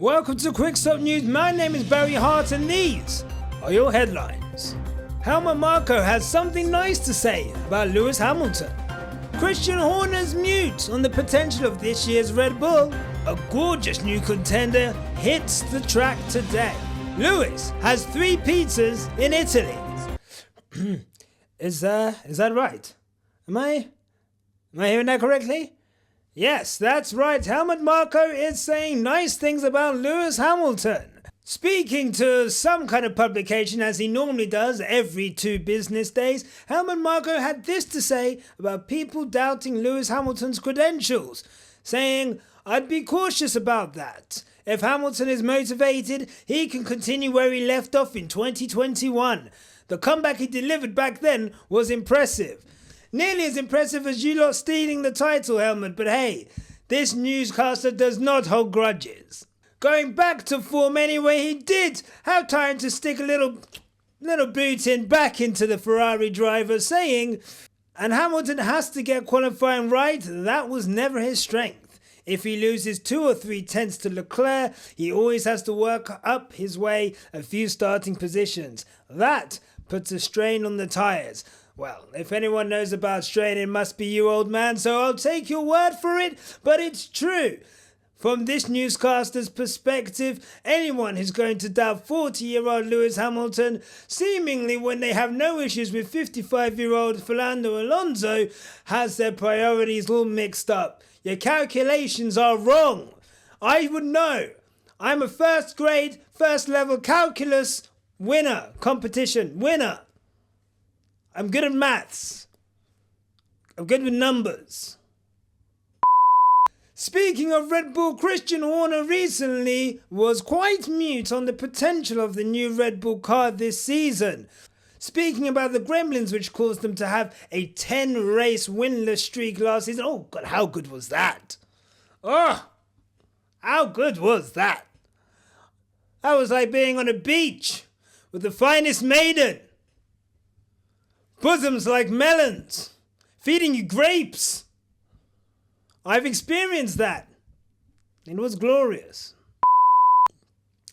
Welcome to Quick Stop News. My name is Barry Hart and these are your headlines. Helmut Marko has something nice to say about Lewis Hamilton. Christian Horner's mute on the potential of this year's Red Bull. A gorgeous new contender hits the track today. Lewis has 3 pizzas in Italy. Is that right? Am I hearing that correctly? Yes, that's right. Helmut Marko is saying nice things about Lewis Hamilton. Speaking to some kind of publication, as he normally does every 2 business days, Helmut Marko had this to say about people doubting Lewis Hamilton's credentials, saying, "I'd be cautious about that. If Hamilton is motivated, he can continue where he left off in 2021. The comeback he delivered back then was impressive. Nearly as impressive as you lot stealing the title, Helmut, but hey, this newscaster does not hold grudges." Going back to form anyway, he did have time to stick a little boot in back into the Ferrari driver, saying, "And Hamilton has to get qualifying right, that was never his strength. If he loses 2 or 3 tenths to Leclerc, he always has to work up his way a few starting positions. That puts a strain on the tyres." Well, if anyone knows about strain, it must be you, old man, so I'll take your word for it, but it's true. From this newscaster's perspective, anyone who's going to doubt 40-year-old Lewis Hamilton, seemingly when they have no issues with 55-year-old Fernando Alonso, has their priorities all mixed up. Your calculations are wrong. I would know. I'm a first level calculus competition winner. I'm good at maths. I'm good with numbers. Speaking of Red Bull, Christian Horner recently was quite mute on the potential of the new Red Bull car this season. Speaking about the Gremlins, which caused them to have a 10-race winless streak last season. Oh, God, how good was that? Oh, how good was that? That was like being on a beach with the finest maiden. Bosoms like melons, feeding you grapes. I've experienced that. It was glorious.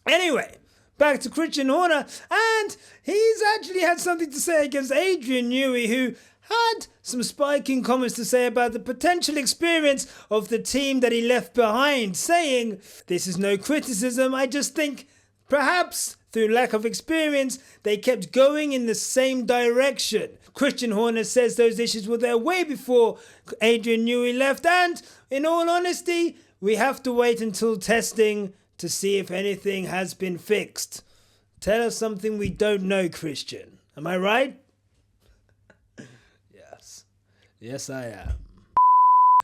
Anyway, back to Christian Horner, and he's actually had something to say against Adrian Newey, who had some spiking comments to say about the potential experience of the team that he left behind, saying, "This is no criticism, I just think perhaps through lack of experience, they kept going in the same direction." Christian Horner says those issues were there way before Adrian Newey left, and in all honesty, we have to wait until testing to see if anything has been fixed. Tell us something we don't know, Christian. Am I right? Yes. Yes, I am.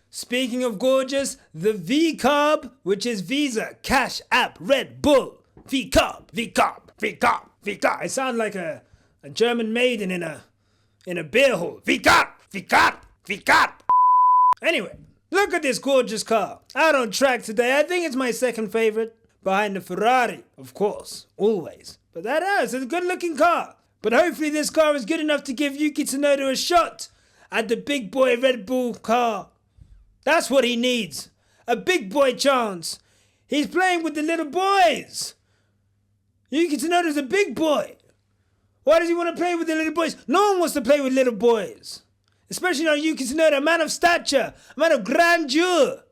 Speaking of gorgeous, the VCARB, which is Visa, Cash App, Red Bull. VCARB, VCARB, VCARB, VCARB. I sound like a German maiden in a beer hall. VCARB, VCARB, VCARB. Anyway, look at this gorgeous car. Out on track today. I think it's my second favorite. Behind the Ferrari, of course, always. But that is a good looking car. But hopefully this car is good enough to give Yuki Tsunoda a shot at the big boy Red Bull car. That's what he needs. A big boy chance. He's playing with the little boys. Yuki Tsunoda's a big boy. Why does he want to play with the little boys? No one wants to play with little boys. Especially not Yuki Tsunoda, a man of stature, a man of grandeur.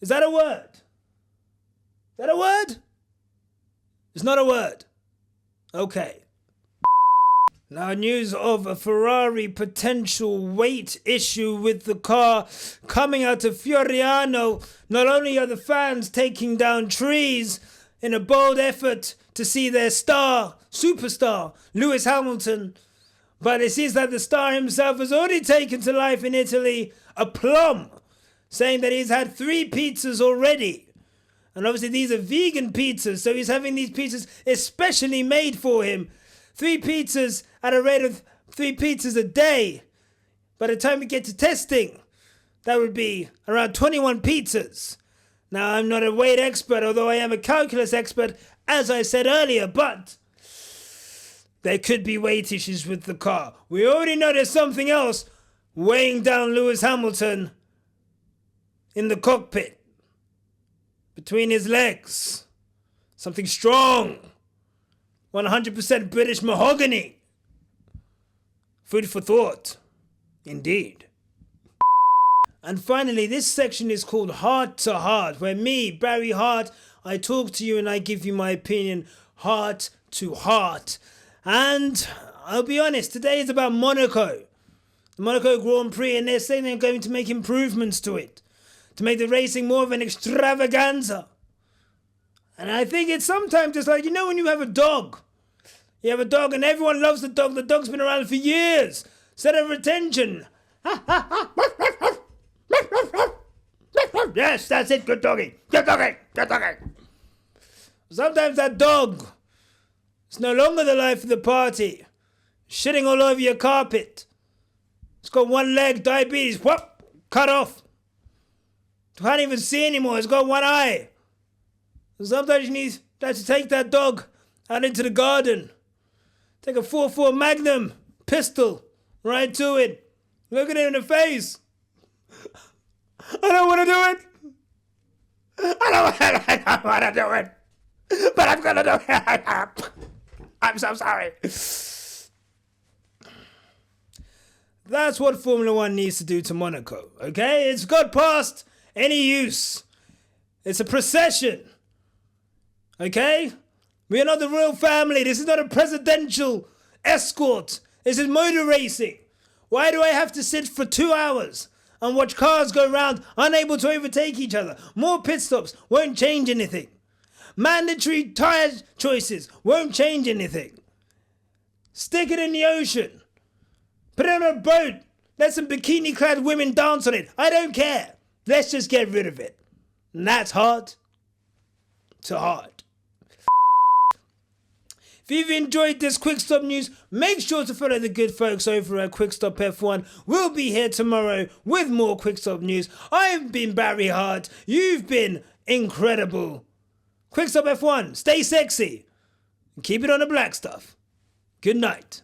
Is that a word? Is that a word? It's not a word. Okay. Now, news of a Ferrari potential weight issue with the car coming out of Fioriano. Not only are the fans taking down trees in a bold effort to see their superstar, Lewis Hamilton, but it seems that the star himself has already taken to life in Italy a plum, saying that he's had 3 pizzas already. And obviously these are vegan pizzas, so he's having these pizzas especially made for him. 3 pizzas at a rate of 3 pizzas a day. By the time we get to testing, that would be around 21 pizzas. Now, I'm not a weight expert, although I am a calculus expert, as I said earlier, but there could be weight issues with the car. We already know there's something else weighing down Lewis Hamilton in the cockpit. between his legs. Something strong. 100% British mahogany. Food for thought. Indeed. And finally, this section is called Heart to Heart, where me, Barry Hart, I talk to you and I give you my opinion heart to heart. And I'll be honest, today is about Monaco. The Monaco Grand Prix, and they're saying they're going to make improvements to it, to make the racing more of an extravaganza. And I think it's sometimes just like, when you have a dog. You have a dog and everyone loves the dog. The dog's been around for years. Center of attention. Yes, that's it. Good doggy. Good doggy. Good doggy. Sometimes that dog is no longer the life of the party. Shitting all over your carpet. It's got one leg, diabetes. Whoop. Cut off. Can't even see anymore. It's got one eye. Sometimes you need to take that dog out into the garden. Take a 4.4 Magnum pistol right to it. Look at it in the face. I don't want to do it. I don't want to do it. But I'm going to do it. I'm so sorry. That's what Formula One needs to do to Monaco, okay? It's got past any use. It's a procession. Okay? We are not the royal family. This is not a presidential escort. This is motor racing. Why do I have to sit for 2 hours and watch cars go round unable to overtake each other? More pit stops won't change anything. Mandatory tyre choices won't change anything. Stick it in the ocean. Put it on a boat. Let some bikini-clad women dance on it. I don't care. Let's just get rid of it. And that's heart to heart. If you've enjoyed this Quick Stop News, make sure to follow the good folks over at Quick Stop F1. We'll be here tomorrow with more Quick Stop News. I've been Barry Hart. You've been incredible. Quick Stop F1, stay sexy. And keep it on the black stuff. Good night.